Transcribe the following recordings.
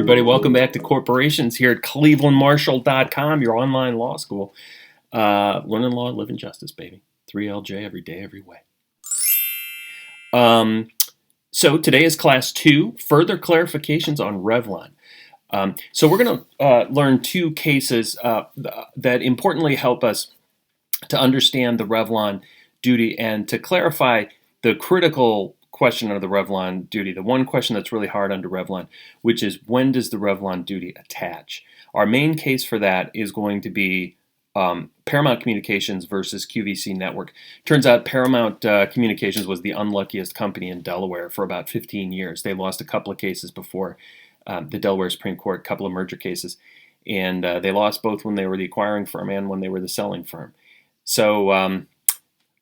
everybody. Welcome back to Corporations here at clevelandmarshall.com, your online law school. Learning law, living justice, baby. 3LJ every day, every way. So today is class 2, further clarifications on Revlon. So we're going to learn two cases that importantly help us to understand the Revlon duty and to clarify the critical question of the Revlon duty, the one question that's really hard under Revlon, which is when does the Revlon duty attach? Our main case for that is going to be Paramount Communications versus QVC Network. Turns out Paramount Communications was the unluckiest company in Delaware for about 15 years. They lost a couple of cases before the Delaware Supreme Court, a couple of merger cases, and they lost both when they were the acquiring firm and when they were the selling firm. So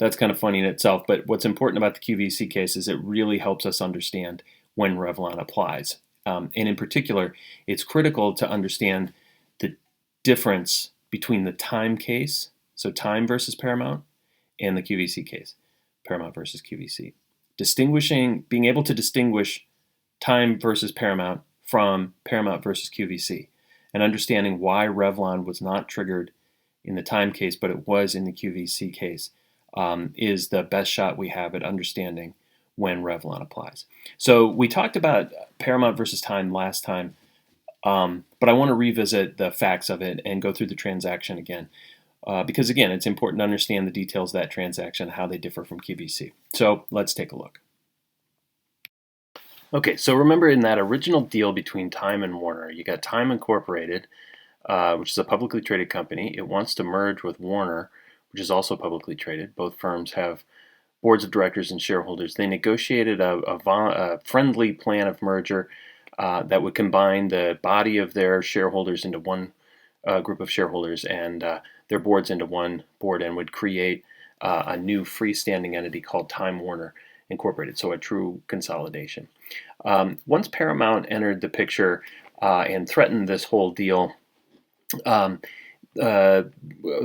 that's kind of funny in itself, but what's important about the QVC case is it really helps us understand when Revlon applies. And in particular, it's critical to understand the difference between the time case, so time versus Paramount, and the QVC case, Paramount versus QVC. Being able to distinguish time versus Paramount from Paramount versus QVC, and understanding why Revlon was not triggered in the time case, but it was in the QVC case, is the best shot we have at understanding when Revlon applies. So we talked about Paramount versus time last time, but I want to revisit the facts of it and go through the transaction again, because again, it's important to understand the details of that transaction, how they differ from QVC. So let's take a look. Okay, so remember in that original deal between Time and Warner, you got Time Incorporated, which is a publicly traded company. It wants to merge with Warner, which is also publicly traded. Both firms have boards of directors and shareholders. They negotiated a friendly plan of merger that would combine the body of their shareholders into one group of shareholders and their boards into one board, and would create a new freestanding entity called Time Warner Incorporated, so a true consolidation. Once Paramount entered the picture and threatened this whole deal,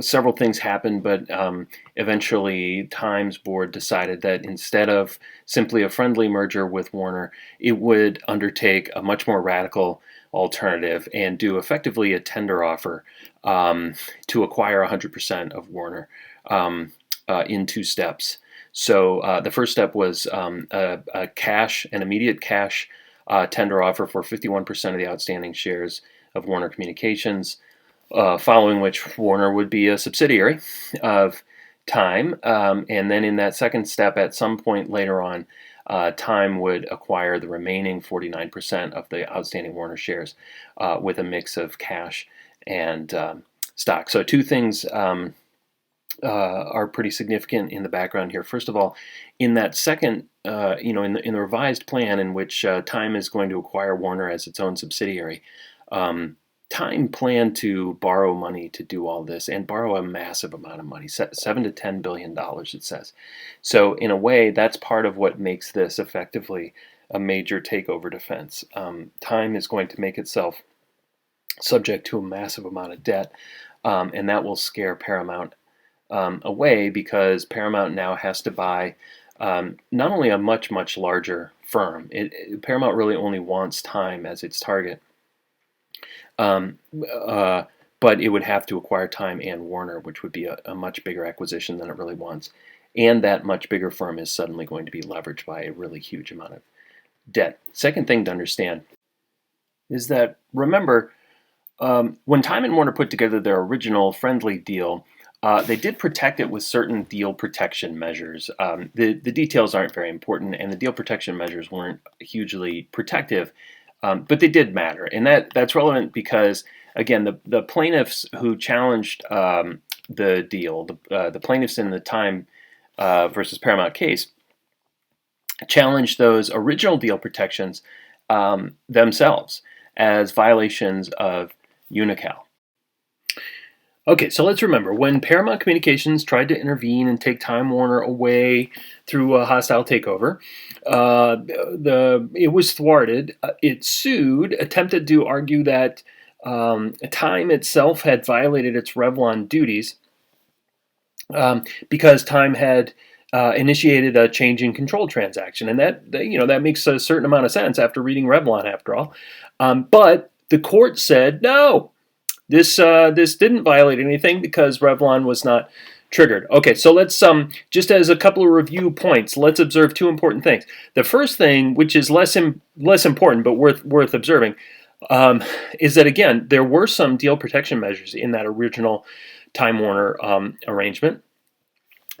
several things happened, but eventually Time's board decided that instead of simply a friendly merger with Warner, it would undertake a much more radical alternative and do effectively a tender offer to acquire 100% of Warner in two steps. So the first step was an immediate cash tender offer for 51% of the outstanding shares of Warner Communications, following which Warner would be a subsidiary of Time. And then in that second step, at some point later on, Time would acquire the remaining 49% of the outstanding Warner shares with a mix of cash and stock. So two things are pretty significant in the background here. First of all, in that second, in the revised plan in which Time is going to acquire Warner as its own subsidiary, Time planned to borrow money to do all this, and borrow a massive amount of money, $7 to $10 billion, it says. So in a way, that's part of what makes this effectively a major takeover defense. Time is going to make itself subject to a massive amount of debt, and that will scare Paramount away, because Paramount now has to buy not only a much, much larger firm. Paramount really only wants Time as its target. But it would have to acquire Time and Warner, which would be a much bigger acquisition than it really wants. And that much bigger firm is suddenly going to be leveraged by a really huge amount of debt. Second thing to understand is that, remember, when Time and Warner put together their original friendly deal, they did protect it with certain deal protection measures. The details aren't very important, and the deal protection measures weren't hugely protective. But they did matter, and that's relevant because, again, the plaintiffs who challenged the deal, the plaintiffs in the Time versus Paramount case, challenged those original deal protections themselves as violations of UNICAL. Okay, so let's remember, when Paramount Communications tried to intervene and take Time Warner away through a hostile takeover, it was thwarted. It sued, attempted to argue that Time itself had violated its Revlon duties because Time had initiated a change in control transaction, and that makes a certain amount of sense after reading Revlon, after all. But the court said no, this didn't violate anything because Revlon was not triggered. Okay, so let's just as a couple of review points, let's observe two important things. The first thing, which is less important but worth observing, is that again there were some deal protection measures in that original Time Warner arrangement.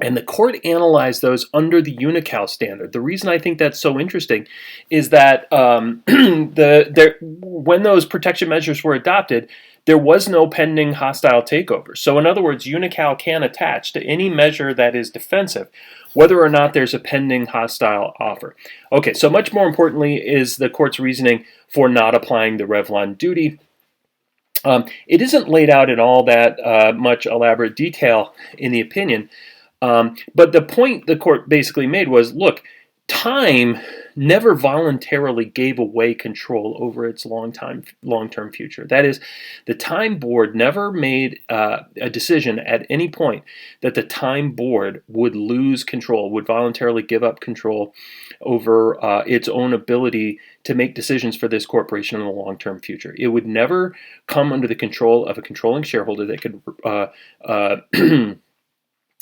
And the court analyzed those under the Unocal standard. The reason I think that's so interesting is that when those protection measures were adopted, there was no pending hostile takeover. So in other words, Unocal can attach to any measure that is defensive, whether or not there's a pending hostile offer. Okay, so much more importantly is the court's reasoning for not applying the Revlon duty. It isn't laid out in all that much elaborate detail in the opinion. But the point the court basically made was, look, Time never voluntarily gave away control over its long-term future. That is, the Time board never made a decision at any point that the Time board would lose control, would voluntarily give up control over its own ability to make decisions for this corporation in the long-term future. It would never come under the control of a controlling shareholder that could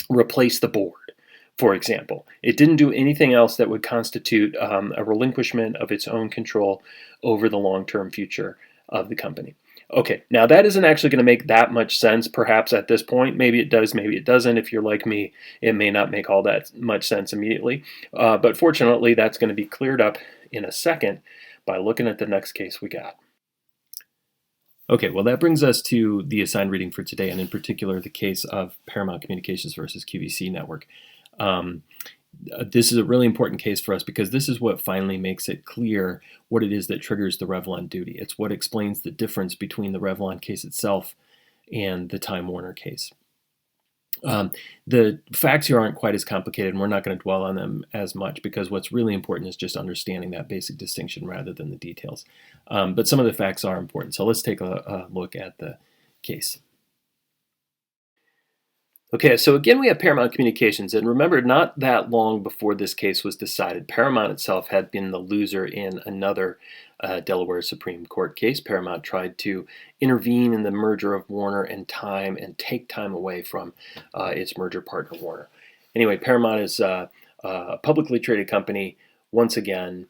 replace the board, for example. It didn't do anything else that would constitute a relinquishment of its own control over the long-term future of the company. Okay, now that isn't actually going to make that much sense perhaps at this point. Maybe it does, maybe it doesn't. If you're like me, it may not make all that much sense immediately. But fortunately, that's going to be cleared up in a second by looking at the next case we got. Okay, well, that brings us to the assigned reading for today, and in particular, the case of Paramount Communications versus QVC Network. This is a really important case for us because this is what finally makes it clear what it is that triggers the Revlon duty. It's what explains the difference between the Revlon case itself and the Time Warner case. The facts here aren't quite as complicated, and we're not going to dwell on them as much because what's really important is just understanding that basic distinction rather than the details. But some of the facts are important, so let's take a look at the case. Okay, so again we have Paramount Communications, and remember, not that long before this case was decided, Paramount itself had been the loser in another Delaware Supreme Court case. Paramount tried to intervene in the merger of Warner and Time and take Time away from its merger partner Warner. Anyway, Paramount is a publicly traded company once again.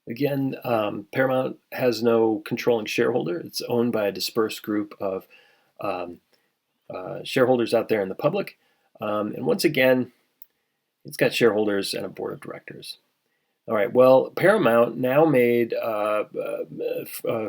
Paramount has no controlling shareholder. It's owned by a dispersed group of shareholders out there in the public. And once again, it's got shareholders and a board of directors. All right, well, Paramount now made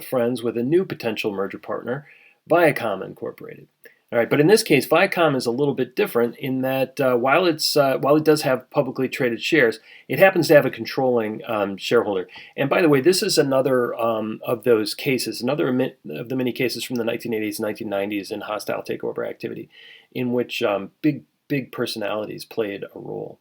friends with a new potential merger partner, Viacom Incorporated. All right, but in this case, Viacom is a little bit different in that while it does have publicly traded shares, it happens to have a controlling shareholder. And by the way, this is another of those cases, another of the many cases from the 1980s, 1990s in hostile takeover activity, in which big personalities played a role.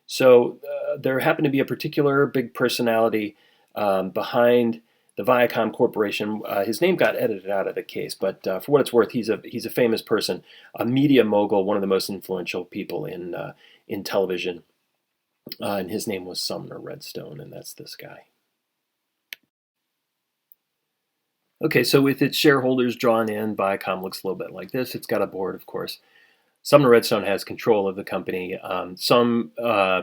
So there happened to be a particular big personality behind the Viacom Corporation. His name got edited out of the case, but for what it's worth, he's a famous person, a media mogul, one of the most influential people in television, and his name was Sumner Redstone, and that's this guy. Okay, so with its shareholders drawn in, Viacom looks a little bit like this. It's got a board, of course. Sumner Redstone has control of the company. Some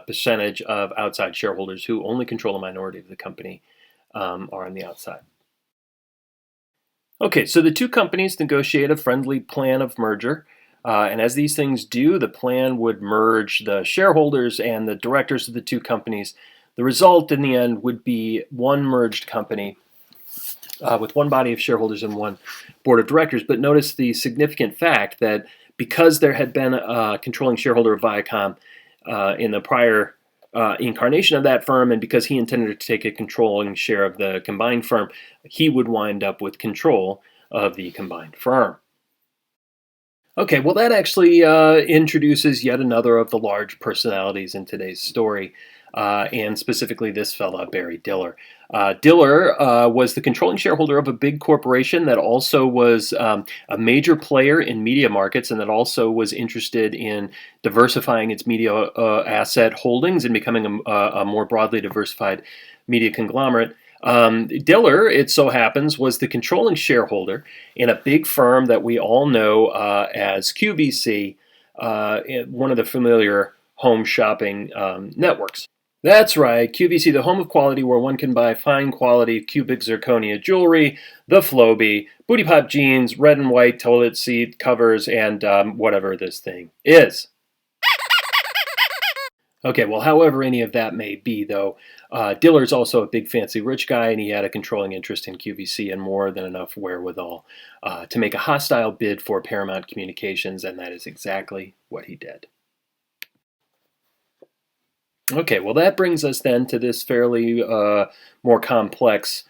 percentage of outside shareholders who only control a minority of the company are on the outside. Okay, so the two companies negotiate a friendly plan of merger, and as these things do, the plan would merge the shareholders and the directors of the two companies. The result in the end would be one merged company with one body of shareholders and one board of directors. But notice the significant fact that because there had been a controlling shareholder of Viacom in the prior incarnation of that firm, and because he intended to take a controlling share of the combined firm, he would wind up with control of the combined firm. Okay, well, that actually introduces yet another of the large personalities in today's story. and specifically this fella, Barry Diller. Diller was the controlling shareholder of a big corporation that also was a major player in media markets and that also was interested in diversifying its media asset holdings and becoming a more broadly diversified media conglomerate. Diller, it so happens, was the controlling shareholder in a big firm that we all know as QVC, one of the familiar home shopping networks. That's right, QVC, the home of quality where one can buy fine quality cubic zirconia jewelry, the Flowbee, booty pop jeans, red and white toilet seat covers, and whatever this thing is. Okay, well, however any of that may be, though, Diller's also a big fancy rich guy, and he had a controlling interest in QVC and more than enough wherewithal to make a hostile bid for Paramount Communications, and that is exactly what he did. Okay, well, that brings us then to this fairly more complex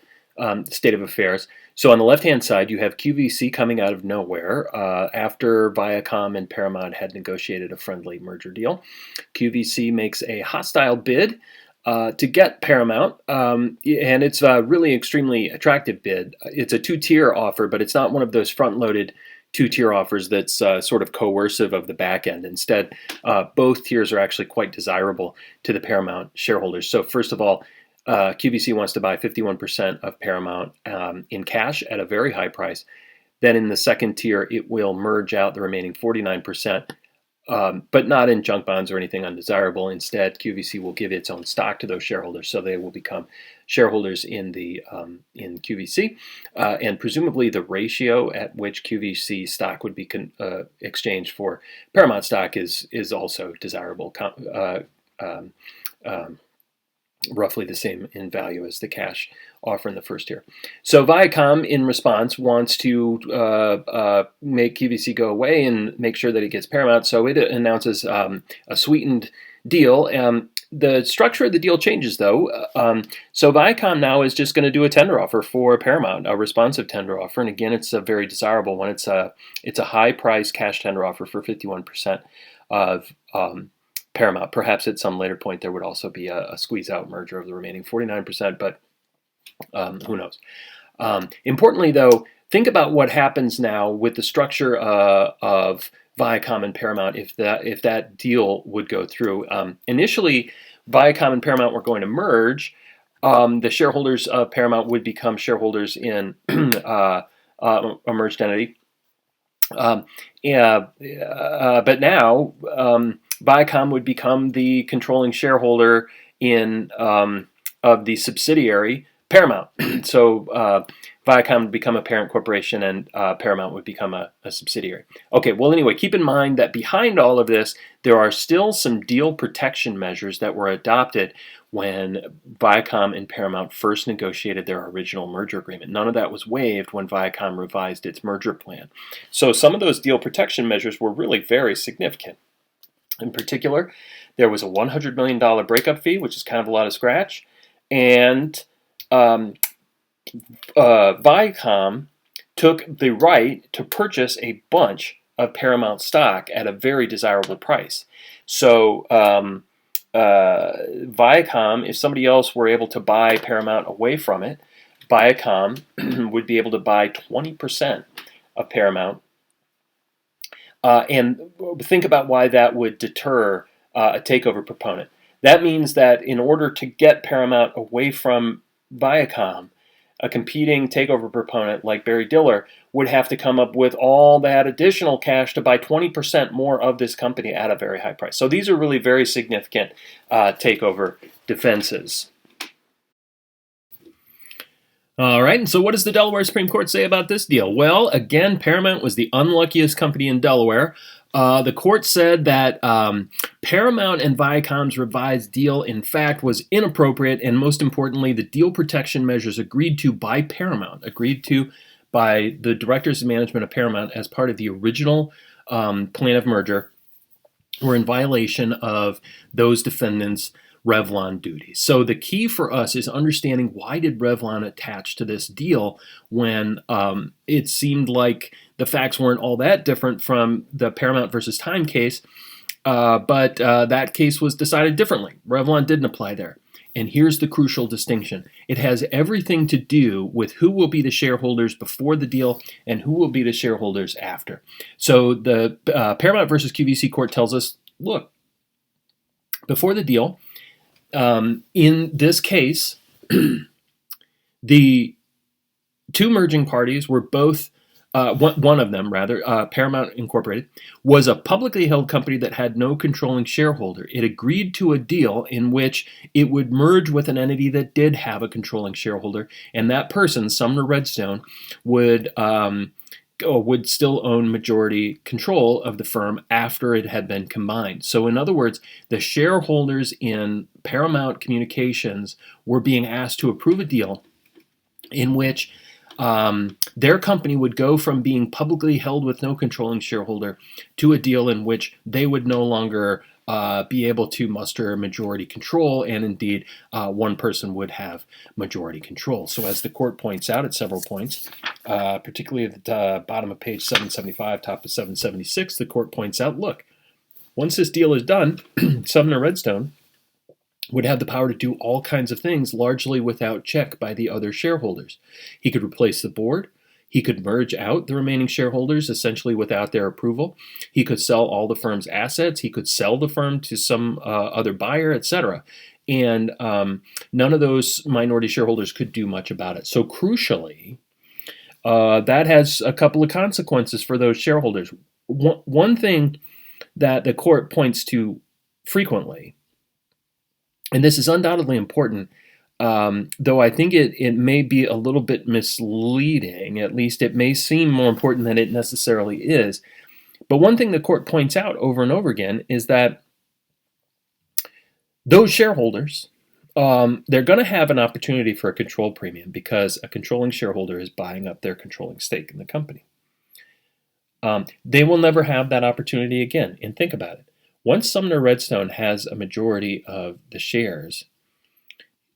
state of affairs. So on the left-hand side, you have QVC coming out of nowhere after Viacom and Paramount had negotiated a friendly merger deal. QVC makes a hostile bid to get Paramount, and it's a really extremely attractive bid. It's a two-tier offer, but it's not one of those front-loaded two-tier offers that's sort of coercive of the back end. Instead, both tiers are actually quite desirable to the Paramount shareholders. So first of all, QVC wants to buy 51% of Paramount in cash at a very high price. Then in the second tier, it will merge out the remaining 49%, but not in junk bonds or anything undesirable. Instead, QVC will give its own stock to those shareholders, so they will become shareholders in QVC, and presumably the ratio at which QVC stock would be exchanged for Paramount stock is also desirable. Roughly the same in value as the cash offer in the first tier. So Viacom, in response, wants to make QVC go away and make sure that it gets Paramount, so it announces a sweetened deal. The structure of the deal changes, though. So Viacom now is just going to do a tender offer for Paramount, a responsive tender offer, and again, it's a very desirable one. It's a high-price cash tender offer for 51% of Paramount. Perhaps at some later point there would also be a squeeze-out merger of the remaining 49%, but who knows. Importantly, though, think about what happens now with the structure of Viacom and Paramount if that deal would go through. Initially, Viacom and Paramount were going to merge. The shareholders of Paramount would become shareholders in a merged entity. But now Viacom would become the controlling shareholder in of the subsidiary Paramount. So Viacom would become a parent corporation and Paramount would become a subsidiary. Okay, well anyway, keep in mind that behind all of this, there are still some deal protection measures that were adopted when Viacom and Paramount first negotiated their original merger agreement. None of that was waived when Viacom revised its merger plan. So some of those deal protection measures were really very significant. In particular, there was a $100 million breakup fee, which is kind of a lot of scratch, and Viacom took the right to purchase a bunch of Paramount stock at a very desirable price. So Viacom, if somebody else were able to buy Paramount away from it, Viacom would be able to buy 20% of Paramount. And think about why that would deter a takeover proponent. That means that in order to get Paramount away from Viacom, a competing takeover proponent like Barry Diller would have to come up with all that additional cash to buy 20% more of this company at a very high price. So these are really very significant takeover defenses. All right, and so what does the Delaware Supreme Court say about this deal? Well, again, Paramount was the unluckiest company in Delaware. The court said that Paramount and Viacom's revised deal, in fact, was inappropriate, and most importantly, the deal protection measures agreed to by Paramount, agreed to by the directors of management of Paramount as part of the original plan of merger, were in violation of those defendants' Revlon duties. So the key for us is understanding why did Revlon attach to this deal when it seemed like the facts weren't all that different from the Paramount versus Time case. But that case was decided differently. Revlon didn't apply there. And here's the crucial distinction. It has everything to do with who will be the shareholders before the deal and who will be the shareholders after. So the Paramount versus QVC court tells us, look, before the deal, in this case, the two merging parties were both, one of them rather, Paramount Incorporated, was a publicly held company that had no controlling shareholder. It agreed to a deal in which it would merge with an entity that did have a controlling shareholder, and that person, Sumner Redstone, would still own majority control of the firm after it had been combined. So in other words, the shareholders in Paramount Communications were being asked to approve a deal in which their company would go from being publicly held with no controlling shareholder to a deal in which they would no longer be able to muster majority control, and indeed one person would have majority control. So as the court points out at several points, particularly at the bottom of page 775, top of 776, the court points out, look, once this deal is done, Sumner Redstone would have the power to do all kinds of things largely without check by the other shareholders. He could replace the board. He could merge out the remaining shareholders essentially without their approval. He could sell all the firm's assets. He could sell the firm to some other buyer, etc. And none of those minority shareholders could do much about it. So crucially, that has a couple of consequences for those shareholders. One thing that the court points to frequently, and this is undoubtedly important, though I think it may be a little bit misleading. At least it may seem more important than it necessarily is. But one thing the court points out over and over again is that those shareholders, they're going to have an opportunity for a control premium because a controlling shareholder is buying up their controlling stake in the company. They will never have that opportunity again. And think about it. Once Sumner Redstone has a majority of the shares,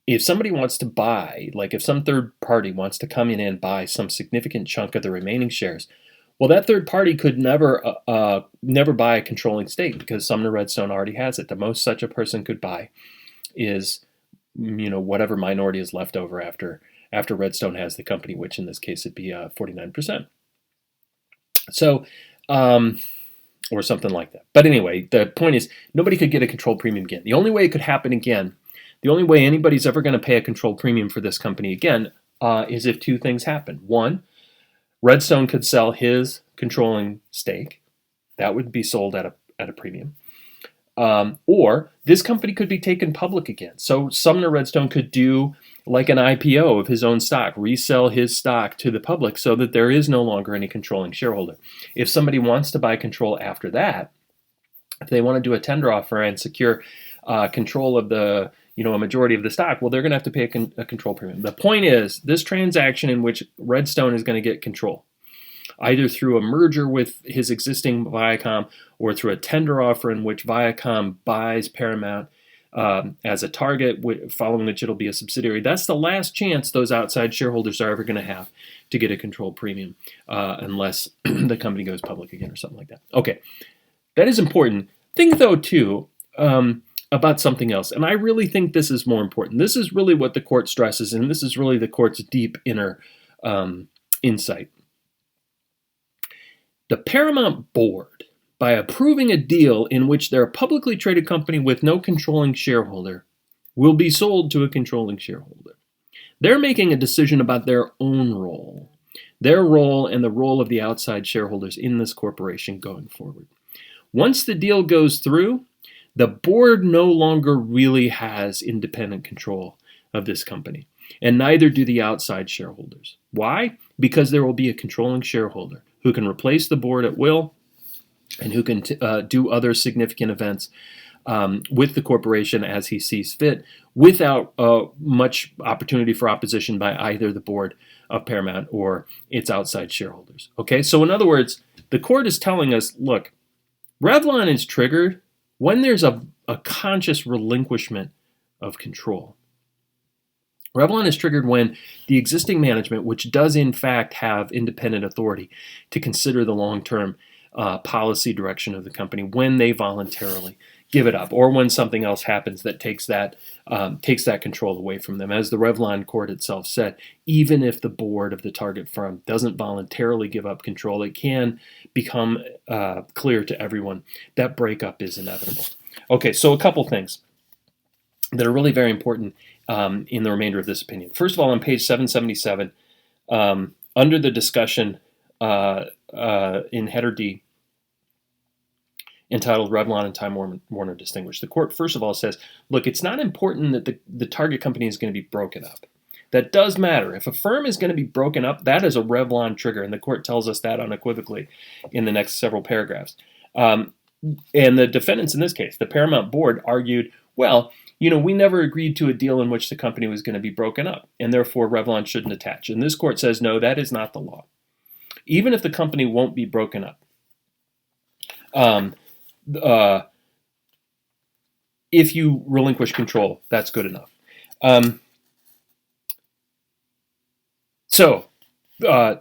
if somebody wants to buy, like if some third party wants to come in and buy some significant chunk of the remaining shares, well, that third party could never buy a controlling stake because Sumner Redstone already has it. The most such a person could buy is, whatever minority is left over after Redstone has the company, which in this case would be 49%. So, or something like that. But anyway, the point is nobody could get a control premium again. The only way it could happen again, the only way anybody's ever going to pay a control premium for this company again is if two things happen. One, Redstone could sell his controlling stake. That would be sold at a premium. Or this company could be taken public again. So Sumner Redstone could do like an IPO of his own stock, resell his stock to the public so that there is no longer any controlling shareholder. If somebody wants to buy control after that, if they want to do a tender offer and secure control of the, a majority of the stock, well, they're going to have to pay a control premium. The point is, this transaction in which Redstone is going to get control, either through a merger with his existing Viacom or through a tender offer in which Viacom buys Paramount as a target, following which it'll be a subsidiary. That's the last chance those outside shareholders are ever going to have to get a control premium unless the company goes public again or something like that. Okay, that is important. Think, though, too, about something else, and I really think this is more important. This is really what the court stresses, and this is really the court's deep inner insight. The Paramount board, by approving a deal in which they're a publicly traded company with no controlling shareholder, will be sold to a controlling shareholder. They're making a decision about their own role, and the role of the outside shareholders in this corporation going forward. Once the deal goes through, the board no longer really has independent control of this company, and neither do the outside shareholders. Why? Because there will be a controlling shareholder who can replace the board at will and who can do other significant events with the corporation as he sees fit, without much opportunity for opposition by either the board of Paramount or its outside shareholders. Okay, so in other words, the court is telling us, look, Revlon is triggered when there's a conscious relinquishment of control. Revlon is triggered when the existing management, which does in fact have independent authority to consider the long-term policy direction of the company when they voluntarily give it up, or when something else happens that takes that control away from them. As the Revlon court itself said, even if the board of the target firm doesn't voluntarily give up control, it can become clear to everyone that breakup is inevitable. Okay, so a couple things that are really very important in the remainder of this opinion. First of all, on page 777, under the discussion in header D, entitled Revlon and Time Warner Distinguished, the court first of all says, look, it's not important that the target company is going to be broken up. That does matter. If a firm is going to be broken up, that is a Revlon trigger, and the court tells us that unequivocally in the next several paragraphs. And the defendants in this case, the Paramount board, argued, well, we never agreed to a deal in which the company was going to be broken up, and therefore Revlon shouldn't attach. And this court says, no, that is not the law. Even if the company won't be broken up, if you relinquish control, that's good enough. So,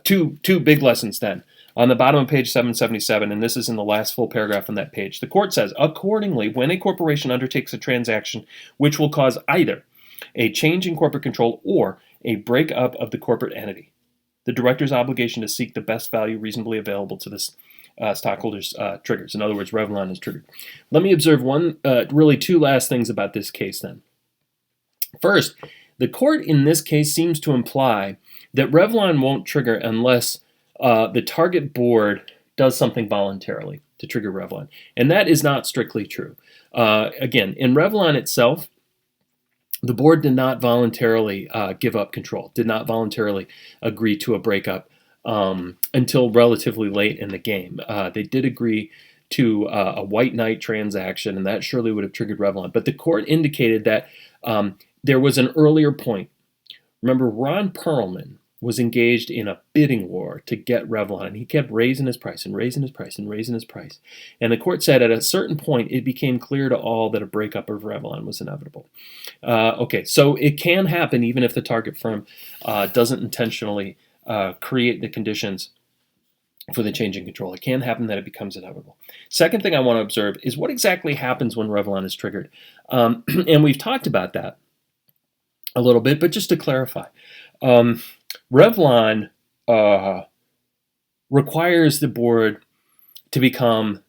two big lessons then. On the bottom of page 777, and this is in the last full paragraph on that page, the court says, accordingly, when a corporation undertakes a transaction which will cause either a change in corporate control or a breakup of the corporate entity, the director's obligation to seek the best value reasonably available to the stockholders triggers. In other words, Revlon is triggered. Let me observe really two last things about this case then. First, the court in this case seems to imply that Revlon won't trigger unless the target board does something voluntarily to trigger Revlon. And that is not strictly true. Again, in Revlon itself, the board did not voluntarily give up control, did not voluntarily agree to a breakup until relatively late in the game. They did agree to a white knight transaction, and that surely would have triggered Revlon. But the court indicated that there was an earlier point. Remember, Ron Perlman was engaged in a bidding war to get Revlon, and he kept raising his price and raising his price and raising his price. And the court said at a certain point, it became clear to all that a breakup of Revlon was inevitable. Okay, so it can happen even if the target firm doesn't intentionally create the conditions for the change in control. It can happen that it becomes inevitable. Second thing I want to observe is what exactly happens when Revlon is triggered. And we've talked about that a little bit, but just to clarify, Revlon requires the board to become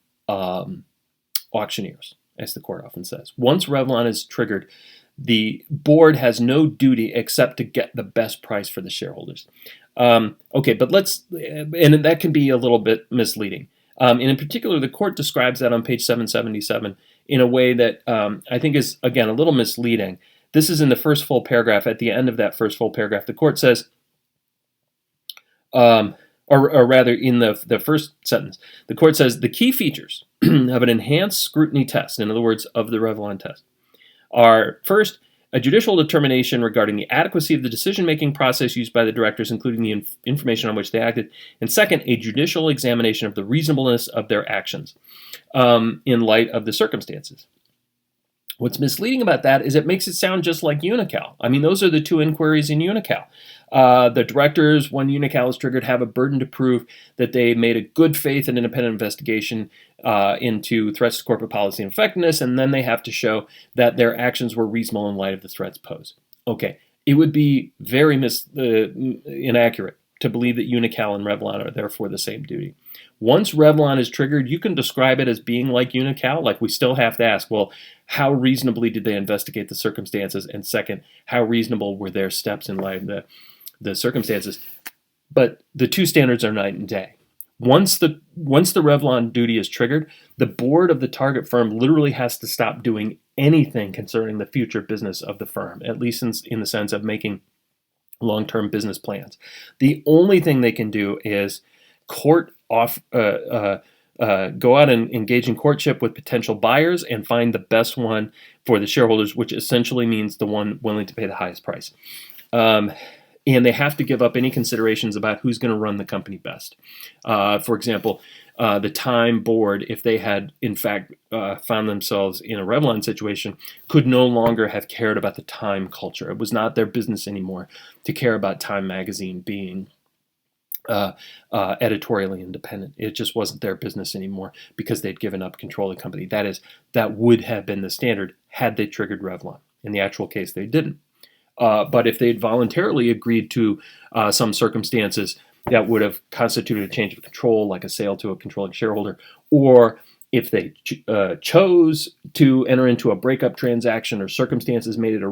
auctioneers, as the court often says. Once Revlon is triggered, the board has no duty except to get the best price for the shareholders. Okay, but and that can be a little bit misleading. And in particular, the court describes that on page 777 in a way that I think is, again, a little misleading. This is in the first full paragraph. At the end of that first full paragraph, the court says, or rather in the first sentence, the court says, the key features of an enhanced scrutiny test, in other words, of the Revlon test, are first, a judicial determination regarding the adequacy of the decision-making process used by the directors, including the information on which they acted, and second, a judicial examination of the reasonableness of their actions in light of the circumstances. What's misleading about that is it makes it sound just like Unocal. I mean, those are the two inquiries in Unocal. The directors, when Unocal is triggered, have a burden to prove that they made a good faith and independent investigation into threats to corporate policy and effectiveness, and then they have to show that their actions were reasonable in light of the threats posed. Okay, it would be very inaccurate to believe that Unocal and Revlon are therefore the same duty. Once Revlon is triggered, you can describe it as being like Unocal. Like, we still have to ask, well, how reasonably did they investigate the circumstances? And second, how reasonable were their steps in light of the circumstances? But the two standards are night and day. Once the Revlon duty is triggered, the board of the target firm literally has to stop doing anything concerning the future business of the firm, at least in the sense of making long-term business plans. The only thing they can do is go out and engage in courtship with potential buyers and find the best one for the shareholders, which essentially means the one willing to pay the highest price. And they have to give up any considerations about who's going to run the company best. For example, the Time board, if they had in fact found themselves in a Revlon situation, could no longer have cared about the Time culture. It was not their business anymore to care about Time magazine being editorially independent. It just wasn't their business anymore because they'd given up control of the company. That would have been the standard had they triggered Revlon. In the actual case, they didn't. But if they'd voluntarily agreed to some circumstances that would have constituted a change of control, like a sale to a controlling shareholder, or if they chose to enter into a breakup transaction or circumstances made it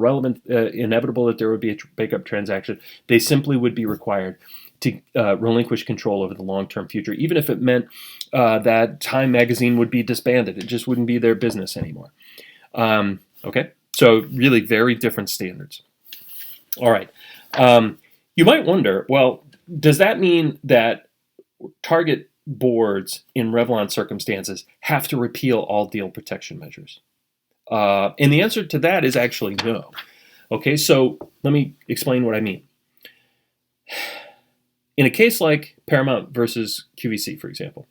inevitable that there would be a breakup transaction, they simply would be required to relinquish control over the long-term future, even if it meant that Time magazine would be disbanded. It just wouldn't be their business anymore. Okay, so really very different standards. All right. You might wonder, well, does that mean that target boards in Revlon circumstances have to repeal all deal protection measures? And the answer to that is actually no. Okay, so let me explain what I mean. In a case like Paramount versus QVC, for example,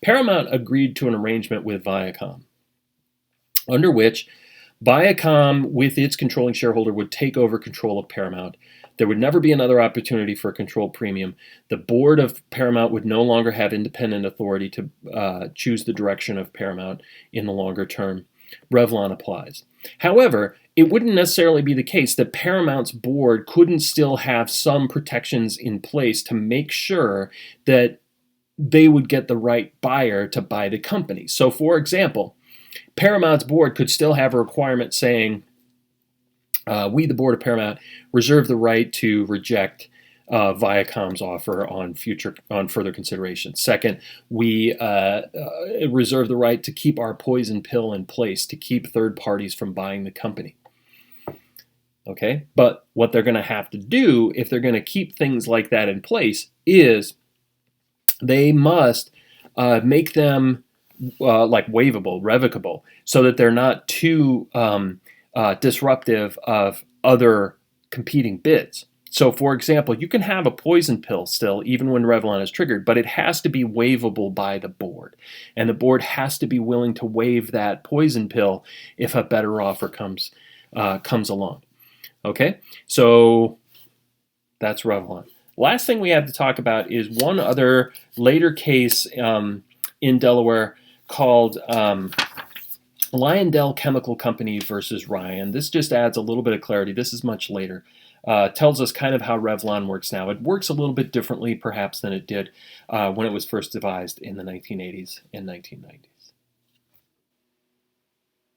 Paramount agreed to an arrangement with Viacom, under which Viacom, with its controlling shareholder, would take over control of Paramount. There would never be another opportunity for a control premium. The board of Paramount would no longer have independent authority to choose the direction of Paramount in the longer term. Revlon applies. However, it wouldn't necessarily be the case that Paramount's board couldn't still have some protections in place to make sure that they would get the right buyer to buy the company. So, for example, Paramount's board could still have a requirement saying, we, the board of Paramount, reserve the right to reject Viacom's offer on further consideration. Second, we reserve the right to keep our poison pill in place to keep third parties from buying the company. Okay, but what they're going to have to do if they're going to keep things like that in place is they must make them like waivable, revocable, so that they're not too disruptive of other competing bids. So, for example, you can have a poison pill still, even when Revlon is triggered, but it has to be waivable by the board. And the board has to be willing to waive that poison pill if a better offer comes along. Okay, so that's Revlon. Last thing we have to talk about is one other later case in Delaware called Lyondell Chemical Company versus Ryan. This just adds a little bit of clarity. This is much later. Tells us kind of how Revlon works now. It works a little bit differently, perhaps, than it did when it was first devised in the 1980s and 1990s.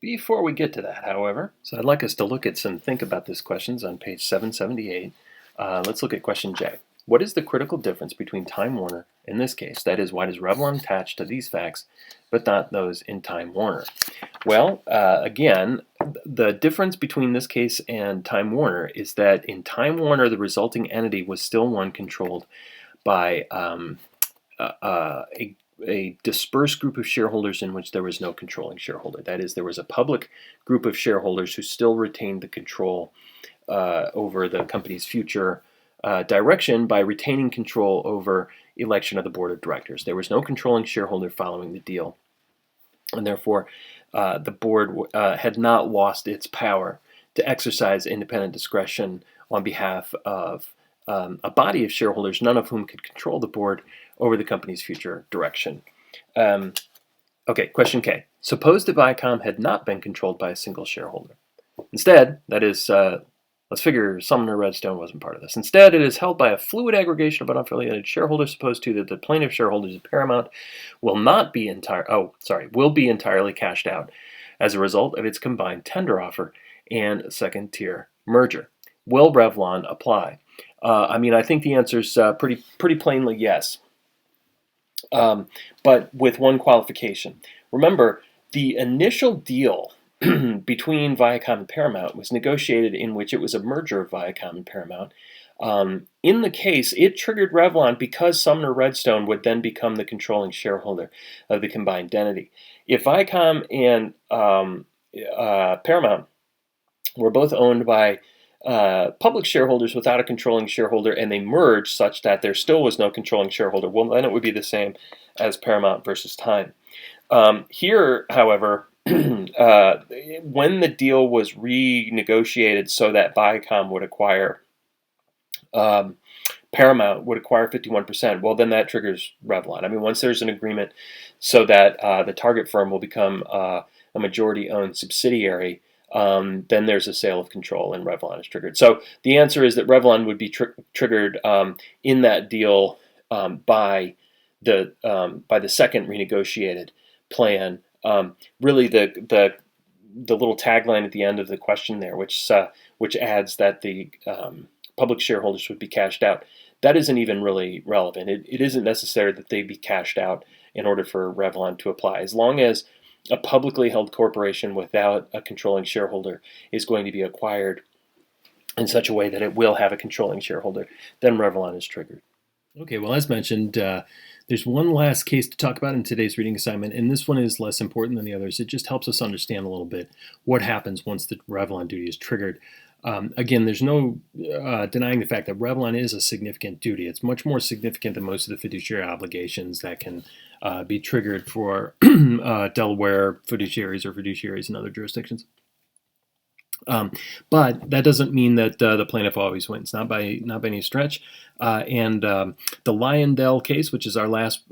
Before we get to that, however, so I'd like us to look at some think about this questions on page 778. Let's look at question J. What is the critical difference between Time Warner in this case? That is, why does Revlon attach to these facts, but not those in Time Warner? Well, again, the difference between this case and Time Warner is that in Time Warner, the resulting entity was still one controlled by a dispersed group of shareholders in which there was no controlling shareholder. That is, there was a public group of shareholders who still retained the control over the company's future direction by retaining control over election of the board of directors. There was no controlling shareholder following the deal, and therefore the board had not lost its power to exercise independent discretion on behalf of a body of shareholders, none of whom could control the board over the company's future direction. Okay, question K. Suppose that Viacom had not been controlled by a single shareholder. Instead, that is, let's figure Sumner Redstone wasn't part of this. Instead, it is held by a fluid aggregation of unaffiliated shareholders. Suppose too that the plaintiff shareholders of Paramount will be entirely cashed out as a result of its combined tender offer and second-tier merger. Will Revlon apply? I think the answer is pretty plainly yes, but with one qualification. Remember, the initial deal between Viacom and Paramount was negotiated in which it was a merger of Viacom and Paramount. In the case, it triggered Revlon because Sumner Redstone would then become the controlling shareholder of the combined entity. If Viacom and Paramount were both owned by public shareholders without a controlling shareholder, and they merged such that there still was no controlling shareholder, well, then it would be the same as Paramount versus Time. Here, however, when the deal was renegotiated so that Viacom would acquire Paramount would acquire 51%. Well, then that triggers Revlon. I mean, once there's an agreement so that the target firm will become a majority-owned subsidiary, then there's a sale of control and Revlon is triggered. So the answer is that Revlon would be triggered in that deal by the second renegotiated plan. Really, the little tagline at the end of the question there, which adds that the public shareholders would be cashed out, that isn't even really relevant. It isn't necessary that they be cashed out in order for Revlon to apply. As long as a publicly held corporation without a controlling shareholder is going to be acquired in such a way that it will have a controlling shareholder, then Revlon is triggered. Okay, well, as mentioned, there's one last case to talk about in today's reading assignment, and this one is less important than the others. It just helps us understand a little bit what happens once the Revlon duty is triggered. Again, there's no denying the fact that Revlon is a significant duty. It's much more significant than most of the fiduciary obligations that can be triggered for Delaware fiduciaries or fiduciaries in other jurisdictions. But that doesn't mean that the plaintiff always wins, not by any stretch. And the Lyondell case, which is our last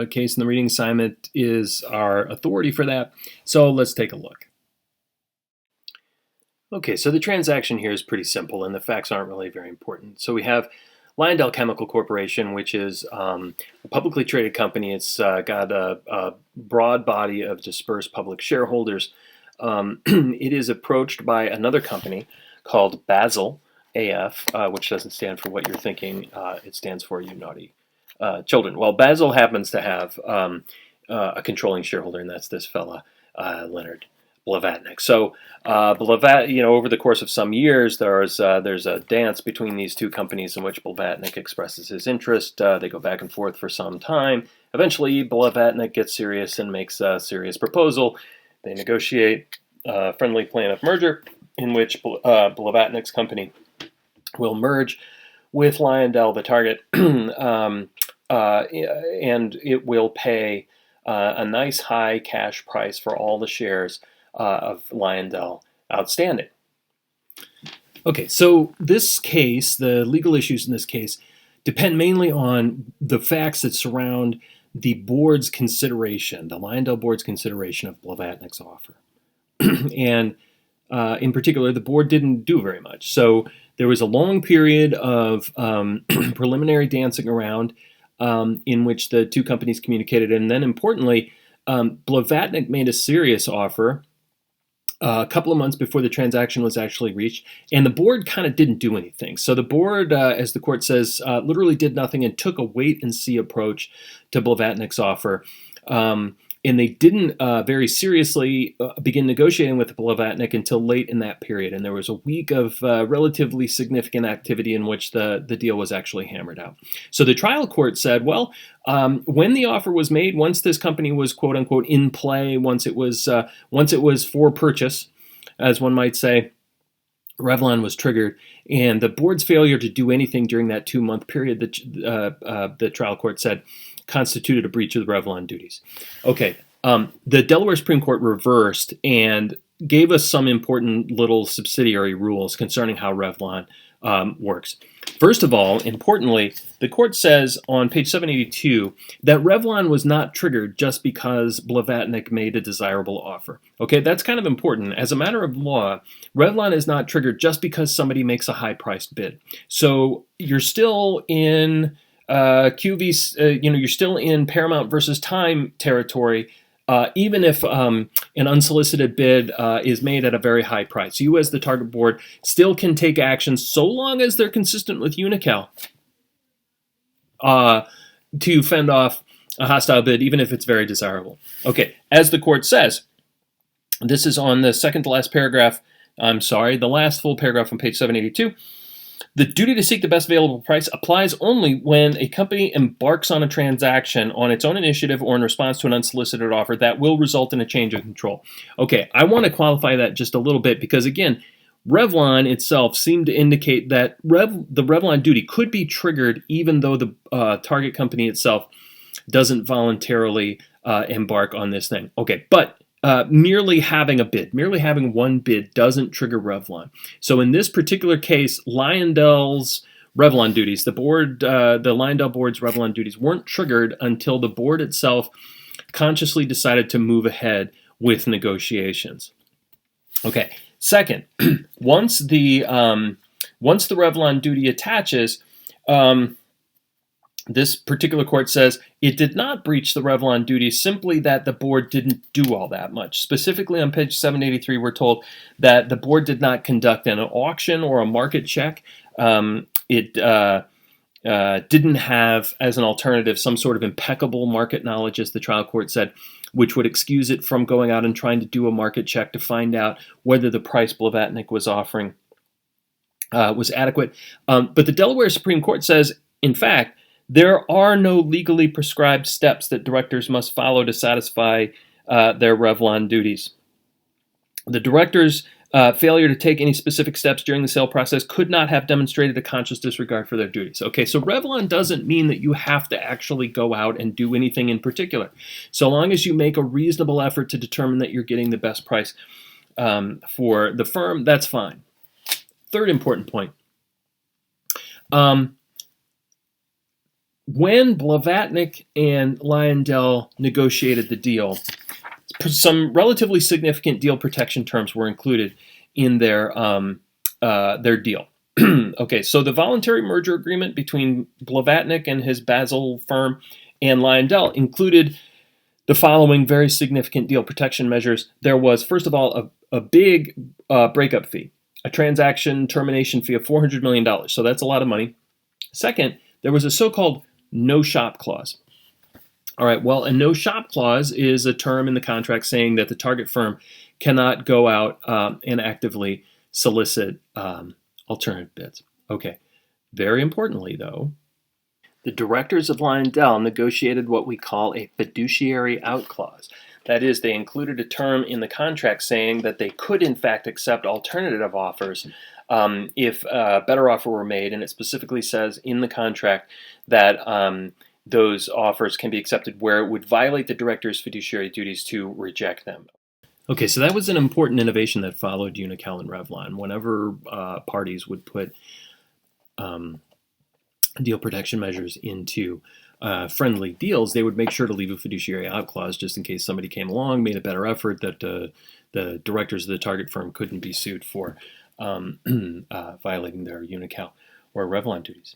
case in the reading assignment, is our authority for that. So let's take a look. Okay, so the transaction here is pretty simple, and the facts aren't really very important. So we have Lyondell Chemical Corporation, which is a publicly traded company. It's got a broad body of dispersed public shareholders. It is approached by another company called Basel AF, which doesn't stand for what you're thinking. It stands for you naughty children. Well, Basel happens to have a controlling shareholder, and that's this fella, Leonard Blavatnik. So, over the course of some years, there's a dance between these two companies in which Blavatnik expresses his interest. They go back and forth for some time. Eventually, Blavatnik gets serious and makes a serious proposal. They negotiate a friendly plan of merger in which Blavatnik's company will merge with Lyondell, the target, and it will pay a nice high cash price for all the shares of Lyondell outstanding. Okay, so this case, the legal issues in this case, depend mainly on the facts that surround the board's consideration, the Lyondell board's consideration of Blavatnik's offer. And in particular, the board didn't do very much. So there was a long period of preliminary dancing around in which the two companies communicated. And then importantly, Blavatnik made a serious offer a couple of months before the transaction was actually reached, and the board kind of didn't do anything. So the board, as the court says, literally did nothing and took a wait-and-see approach to Blavatnik's offer. And they didn't very seriously begin negotiating with Blavatnik until late in that period. And there was a week of relatively significant activity in which the deal was actually hammered out. So the trial court said, well, when the offer was made, once this company was quote unquote in play, once it was for purchase, as one might say, Revlon was triggered, and the board's failure to do anything during that 2-month period that the trial court said constituted a breach of the Revlon duties. Okay, the Delaware Supreme Court reversed and gave us some important little subsidiary rules concerning how Revlon works. First of all, importantly, the court says on page 782 that Revlon was not triggered just because Blavatnik made a desirable offer. Okay, that's kind of important. As a matter of law, Revlon is not triggered just because somebody makes a high-priced bid. So you're still in you're still in Paramount versus Time territory, even if an unsolicited bid is made at a very high price. You as the target board still can take action so long as they're consistent with Unocal to fend off a hostile bid, even if it's very desirable. Okay, as the court says, this is on the second to last paragraph, the last full paragraph on page 782. The duty to seek the best available price applies only when a company embarks on a transaction on its own initiative or in response to an unsolicited offer that will result in a change of control. Okay, I want to qualify that just a little bit because, again, Revlon itself seemed to indicate that the Revlon duty could be triggered even though the target company itself doesn't voluntarily embark on this thing. Okay, but merely having a bid, merely having one bid doesn't trigger Revlon. So in this particular case, Lyondell's Revlon duties. The Lyondell board's Revlon duties weren't triggered until the board itself consciously decided to move ahead with negotiations. Okay. Second, once the Revlon duty attaches, this particular court says it did not breach the Revlon duty, simply that the board didn't do all that much. Specifically on page 783, we're told that the board did not conduct an auction or a market check. It didn't have, as an alternative, some sort of impeccable market knowledge, as the trial court said, which would excuse it from going out and trying to do a market check to find out whether the price Blavatnik was offering was adequate. But the Delaware Supreme Court says, in fact, there are no legally prescribed steps that directors must follow to satisfy their Revlon duties. The directors' failure to take any specific steps during the sale process could not have demonstrated a conscious disregard for their duties. Okay, so Revlon doesn't mean that you have to actually go out and do anything in particular. So long as you make a reasonable effort to determine that you're getting the best price for the firm, that's fine. Third important point. When Blavatnik and Lyondell negotiated the deal, some relatively significant deal protection terms were included in their deal. Okay, so the voluntary merger agreement between Blavatnik and his Basel firm and Lyondell included the following very significant deal protection measures. There was, first of all, a big breakup fee, a transaction termination fee of $400 million. So that's a lot of money. Second, there was a so-called no-shop clause. All right, well, a no-shop clause is a term in the contract saying that the target firm cannot go out and actively solicit alternative bids. Okay, very importantly, though, the directors of Lyondell negotiated what we call a fiduciary out clause. That is, they included a term in the contract saying that they could, in fact, accept alternative offers if a better offer were made, and it specifically says in the contract that those offers can be accepted where it would violate the director's fiduciary duties to reject them. Okay, so that was an important innovation that followed Unocal and Revlon. Whenever parties would put deal protection measures into friendly deals, they would make sure to leave a fiduciary out clause just in case somebody came along, made a better effort, that the directors of the target firm couldn't be sued for violating their Unocal or Revlon duties.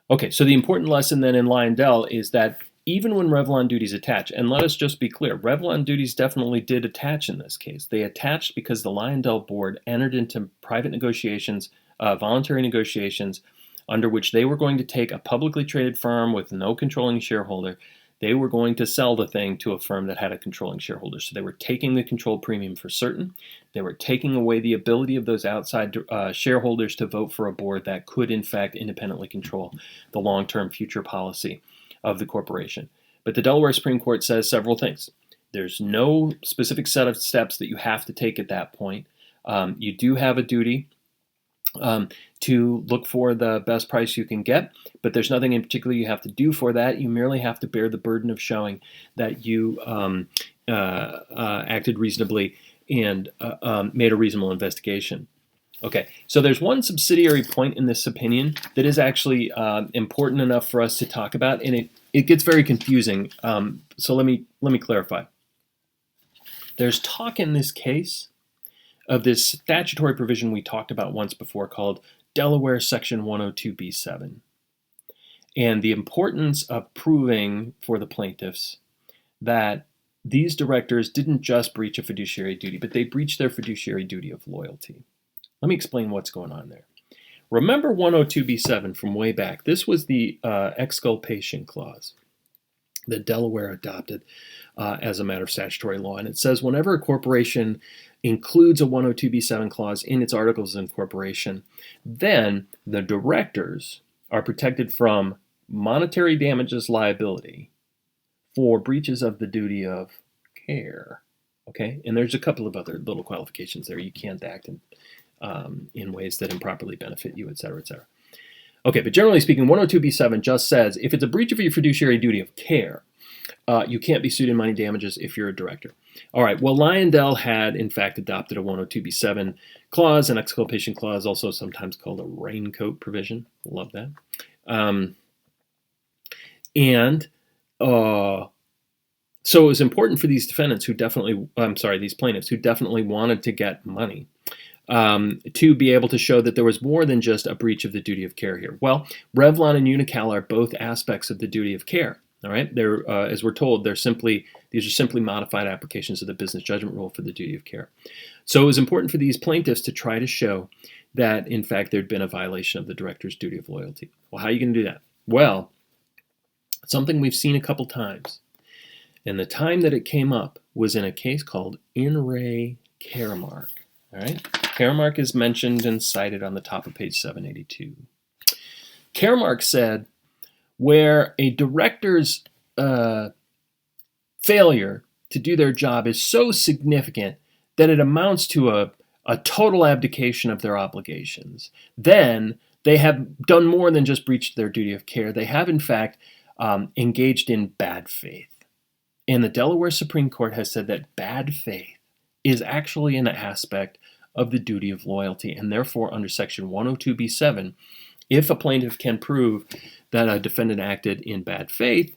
Okay, so the important lesson then in Lyondell is that even when Revlon duties attach, and let us just be clear, Revlon duties definitely did attach in this case. They attached because the Lyondell board entered into private negotiations, voluntary negotiations, under which they were going to take a publicly traded firm with no controlling shareholder. They were going to sell the thing to a firm that had a controlling shareholder. So they were taking the control premium for certain. They were taking away the ability of those outside shareholders to vote for a board that could, in fact, independently control the long-term future policy of the corporation. But the Delaware Supreme Court says several things. There's no specific set of steps that you have to take at that point. You do have a duty to look for the best price you can get, but there's nothing in particular you have to do for that. You merely have to bear the burden of showing that you acted reasonably and made a reasonable investigation. Okay, so there's one subsidiary point in this opinion that is actually important enough for us to talk about, and it gets very confusing. So let me clarify. There's talk in this case of this statutory provision we talked about once before called Delaware Section 102B7, and the importance of proving for the plaintiffs that these directors didn't just breach a fiduciary duty, but they breached their fiduciary duty of loyalty. Let me explain what's going on there. Remember 102B7 from way back. This was the exculpation clause that Delaware adopted as a matter of statutory law. And it says whenever a corporation includes a 102B7 clause in its articles of incorporation, then the directors are protected from monetary damages liability for breaches of the duty of care. Okay, and there's a couple of other little qualifications there. You can't act in ways that improperly benefit you, et cetera, et cetera. Okay, but generally speaking, 102B7 just says if it's a breach of your fiduciary duty of care, you can't be sued in money damages if you're a director. All right, well, Lyondell had, in fact, adopted a 102b7 clause, an exculpation clause, also sometimes called a raincoat provision. Love that. And so it was important for these defendants these plaintiffs who definitely wanted to get money to be able to show that there was more than just a breach of the duty of care here. Well, Revlon and Unical are both aspects of the duty of care. All right, they're as we're told, these are simply modified applications of the business judgment rule for the duty of care. So it was important for these plaintiffs to try to show that, in fact, there'd been a violation of the director's duty of loyalty. Well, how are you going to do that? Well, something we've seen a couple times. And the time that it came up was in a case called In Re Caremark. All right, Caremark is mentioned and cited on the top of page 782. Caremark said, where a director's failure to do their job is so significant that it amounts to a total abdication of their obligations, then they have done more than just breached their duty of care. They have, in fact, engaged in bad faith. And the Delaware Supreme Court has said that bad faith is actually an aspect of the duty of loyalty, and therefore under section 102b7, if a plaintiff can prove that a defendant acted in bad faith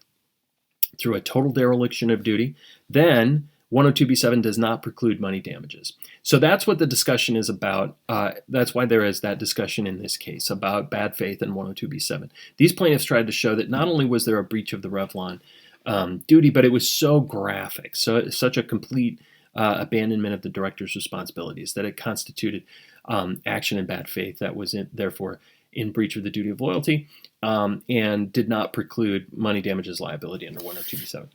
through a total dereliction of duty, then 102b7 does not preclude money damages. So that's what the discussion is about. That's why there is that discussion in this case about bad faith and 102b7. These plaintiffs tried to show that not only was there a breach of the Revlon duty, but it was so graphic, such a complete abandonment of the director's responsibilities that it constituted action in bad faith that was therefore in breach of the duty of loyalty and did not preclude money damages liability under 102b7.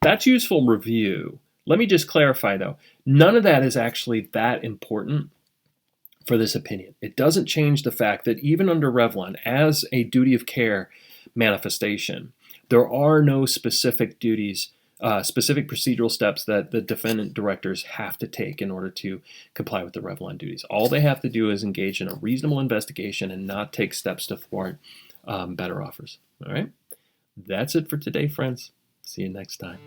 That's useful review. Let me just clarify, though, none of that is actually that important for this opinion. It doesn't change the fact that even under Revlon, as a duty of care manifestation, there are no specific duties, specific procedural steps that the defendant directors have to take in order to comply with the Revlon duties. All they have to do is engage in a reasonable investigation and not take steps to thwart better offers. All right? That's it for today, friends. See you next time.